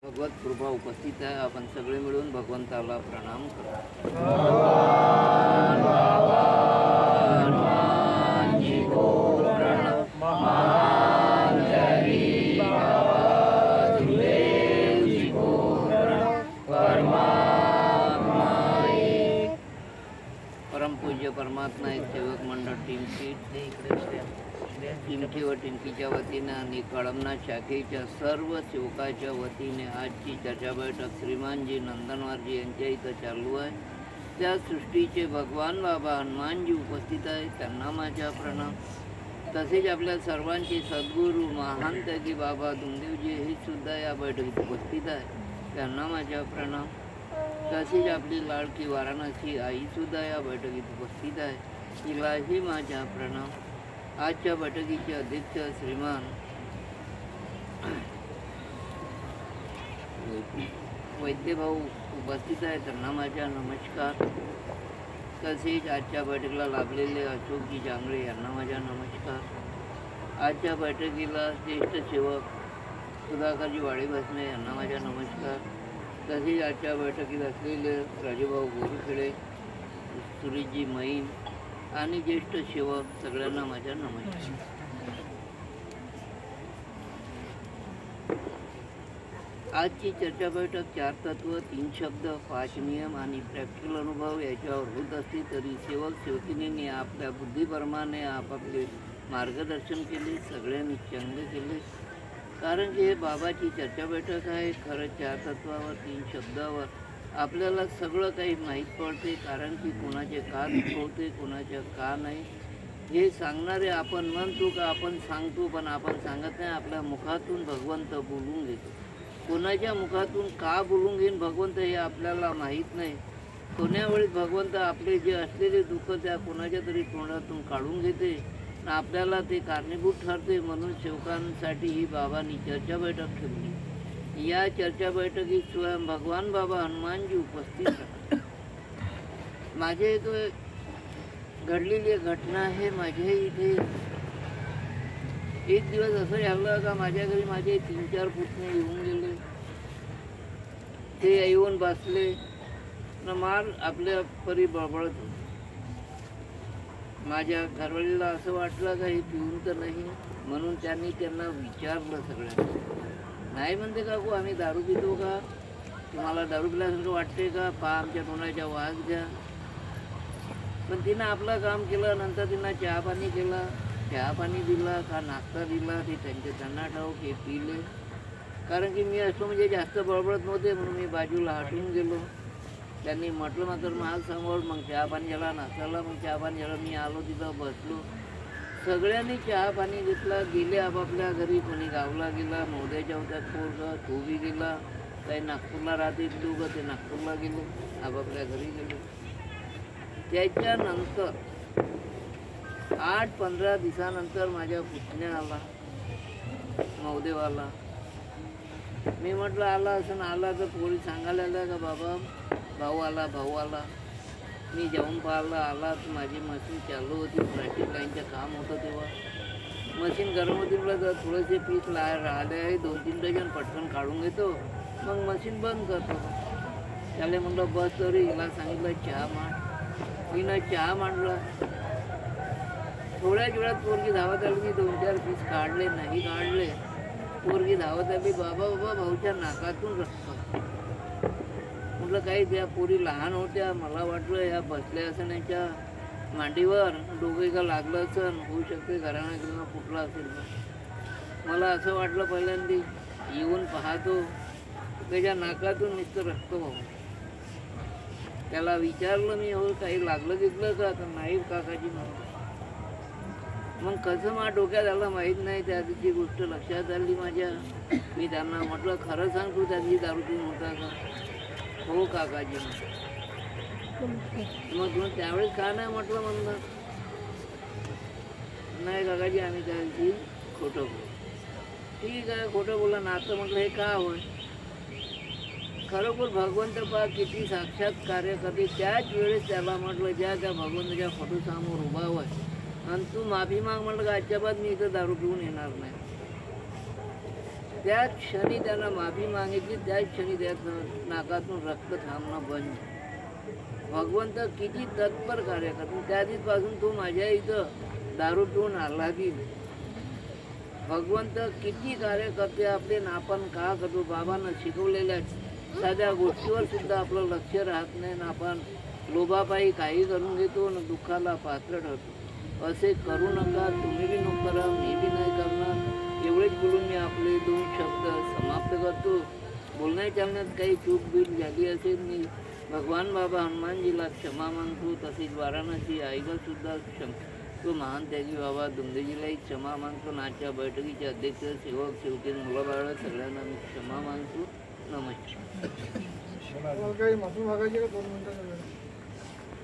भगवत कृपा उपस्थित आहे. आपण सगळे मिळून भगवंताला प्रणाम करू. परमपूज्य परमात्मा एक सेवक मंडळ टिमकी टिमकी व टिमकीच्या वतीने आणि कळमना शाखेच्या सर्व सेवकाच्या वतीने आजची चर्चा बैठक श्रीमानजी नंदनवारजी यांच्या इथं चालू आहे. त्या सृष्टीचे भगवान बाबा हनुमानजी उपस्थित आहे. त्यांना माझा प्रणाम. तसेच आपल्या सर्वांचे सद्गुरू महान त्यागी बाबा दुमदेवजी हे सुद्धा या बैठकीत उपस्थित आहे. त्यांना माझा प्रणाम. तसेच आपली लाडकी वाराणसी आईसुद्धा या बैठकीत उपस्थित आहे. तिलाही माझा प्रणाम. आजच्या बैठकीचे अध्यक्ष श्रीमान वैद्यभाऊ उपस्थित आहे. त्यांना माझा नमस्कार. तसेच आजच्या बैठकीला लाभलेले अशोकजी जांगळे यांना माझा नमस्कार. आजच्या बैठकीला ज्येष्ठ सेवक सुधाकरजी वाडी बसणे यांना माझा नमस्कार. तसेच आजच्या बैठकीत असलेले राजूभाऊ गोरुखेडे, सुरेशजी मैन आणि ज्येष्ठ सेवक सगळ्यांना माझा नमस्कार. आजची चर्चा बैठक 4 तत्व, 3 शब्द, 5 नियम आणि प्रॅक्टिकल अनुभव याच्यावर होत असली तरी सेवक सेवकिनींनी आपल्या बुद्धीप्रमाणे आपापले मार्गदर्शन केले. सगळ्यांनी चांगले केले. कारण की हे बाबाची चर्चा बैठक आहे. खरं 4 तत्वावर, 3 शब्दावर आपल्याला सगळं काही माहीत पडते. कारण की कोणाचे का दुखवते, कोणाच्या का नाही हे सांगणारे आपण म्हणतो का आपण सांगतो, पण आपण सांगत नाही. आपल्या मुखातून भगवंत बोलून घेतो. कोणाच्या मुखातून का बोलून घेईन भगवंत हे आपल्याला माहीत नाही. कोण्या वेळी भगवंत आपले जे असलेले दुःख त्या कोणाच्या तरी तोंडातून काढून घेते, आपल्याला ते कारणीभूत ठरते. म्हणून सेवकांसाठी ही बाबांनी चर्चा बैठक ठेवली. या चर्चा बैठकीत स्वयं भगवान बाबा हनुमानजी उपस्थित राहतात. माझे एक घडलेली घटना आहे. माझ्या इथे एक दिवस असं झालं का माझ्या घरी माझे 3-4 पुतणे येऊन गेले. ते येऊन बसले न मार आपल्या परी बळबळत होते. माझ्या घरवालीला असं वाटलं का हे पिऊन तर नाही, म्हणून त्यांनी त्यांना विचारलं सगळ्यांना. नाही म्हणते काकू आम्ही दारू पितो का, तुम्हाला दारू पिल्यासारखं वाटते का, पहा आमच्या तोंडाच्या वास घ्या. पण तिनं आपलं काम केलं. नंतर तिनं चहा पाणी केला, चहा पाणी दिला का नाश्ता दिला ते त्यांना ठाऊक. हे पिले. कारण की मी असतो म्हणजे जास्त बळबळत नव्हते म्हणून मी बाजूला हटून गेलो. त्यांनी म्हटलं मात्र महाग समोर. मग चहा पाणी झाला, नाश्ताला. मग चहा पाणी झालं, मी आलो तिथं बसलो. सगळ्यांनी चहा पाणी घेतला. गेले आपापल्या घरी. कोणी गावला गेला, मोद्याच्या होत्या पोरगा तो बी गेला. काही नागपूरला राहते दोघं, ते नागपूरला गेलो, आपापल्या घरी गेलो. त्याच्यानंतर 8-15 दिवसानंतर माझ्या पुतण्या आला, मौदेवाला. मी म्हटलं आला असं आला तर पोरी सांगायला आला का बाबा भाऊ आला. मी जाऊन पाहिलं. आला तर माझी मशीन चालू होती. प्लास्टिक लाईनचं काम होतं तेव्हा. मशीन गरम होती. म्हटलं तर थोडेसे पीस राहिले आहे, 2-3 डझन पटकन काढून घेतो, मग मशीन बंद करतो. त्याला म्हटलं बस तरी. हिला सांगितलं चहा मांड. हिनं चहा मांडला. थोड्याच वेळात पोरगी धावत आली. मी 2-4 पीस काढले, नाही काढले. पोरगी धावत आली. बाबा भाऊच्या नाकातून रक्त. म्हटलं काही त्या पोरी लहान होत्या. मला वाटलं या बसल्या असं त्यांच्या मांडीवर डोके का लागलं असं होऊ शकते. घराणा किंवा फुटला असेल. मला असं वाटलं. पहिल्यांदा येऊन पाहतो त्याच्या नाकातून नुसतं रक्त भाऊ. त्याला विचारलं मी, हो काही लागलं घेतलं का, तर नाही काकाजी म्हणून. मग कसं माझ्या डोक्यात आलं माहीत नाही. त्या दिवशी गोष्ट लक्षात आली माझ्या. मी त्यांना म्हटलं खरं सांग तू त्या दिवशी दारू पिऊन होता का. हो काकाजी. मग तुला त्यावेळेस का नाही म्हटलं. म्हणलं नाही काकाजी आम्ही त्या दिवशी खोटं बोलू. ठीक आहे खोटं बोला ना. आता म्हटलं हे का होय. खरोखर भगवंत पहा किती साक्षात कार्य करते. त्याच वेळेस त्याला म्हटलं ज्या त्या भगवंताच्या फोटोसमोर उभा होय आणि तू माफी माग. म्हटलं का आजच्या बाद मी इथं दारू पिऊन येणार नाही. त्याच क्षणी त्यानं माफी मागितली, त्याच क्षणी त्या नाकातून रक्त थांबणं बंद. भगवंत किती तत्पर कार्य करतो. त्या दिवसापासून तो माझ्या इथं दारू पिऊन आला की भगवंत किती कार्य करते आपले. आपण का करतो. बाबांना शिकवलेल्या साध्या गोष्टीवर सुद्धा आपलं लक्ष राहत नाही ना आपण लोभापायी काही करून घेतो ना दुःखाला पात्र ठरतो. असे करू नका. तुम्ही बी नको करा, मी बी नाही करणार. एवढेच बोलून मी आपले 2 शब्द समाप्त करतो. बोलण्या चालण्यात काही चूक बीक झाली असेल मी भगवान बाबा हनुमानजीला क्षमा मागतो. तसेच वाराणसी आईला सुद्धा तो महान त्यागी बाबा दुंदेजीलाही क्षमा मागतो. नाच्या बैठकीचे अध्यक्ष सेवक सेवकी मुलं बाळ सगळ्यांना मी क्षमा मागतो. नमस्कार. काही माफी मागायची का 2 मिनिटं